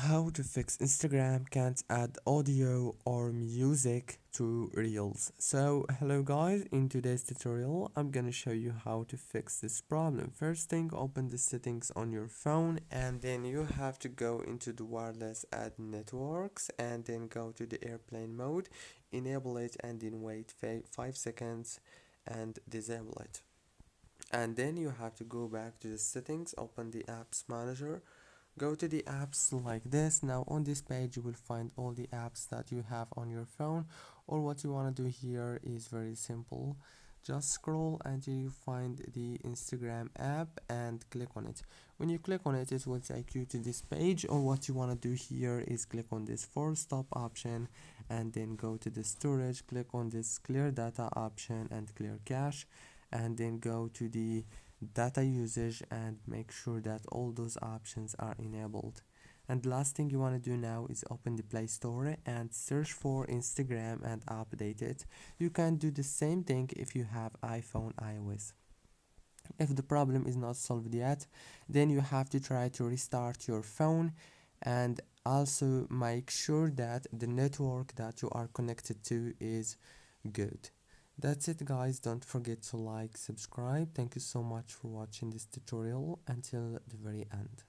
How to fix Instagram can't add audio or music to Reels. So hello guys, in today's tutorial I'm gonna show you how to fix this problem. First thing, open the settings on your phone and then you have to go into the wireless ad networks and then go to the airplane mode, enable it and then wait 5 seconds and disable it. And then you have to go back to the settings, open the apps manager, go to the apps like this. Now on this page you will find all the apps that you have on your phone, or what you want to do here is very simple. Just scroll until you find the Instagram app and click on it. When you click on it, it will take you to this page, or what you want to do here is click on this force stop option and then go to the storage, click on this clear data option and clear cache, and then go to the data usage and make sure that all those options are enabled. And the last thing you want to do now is open the Play Store and search for Instagram and update it. You can do the same thing if you have iPhone iOS. If the problem is not solved yet, then you have to try to restart your phone and also make sure that the network that you are connected to is good. That's it guys, don't forget to like, subscribe. Thank you so much for watching this tutorial until the very end.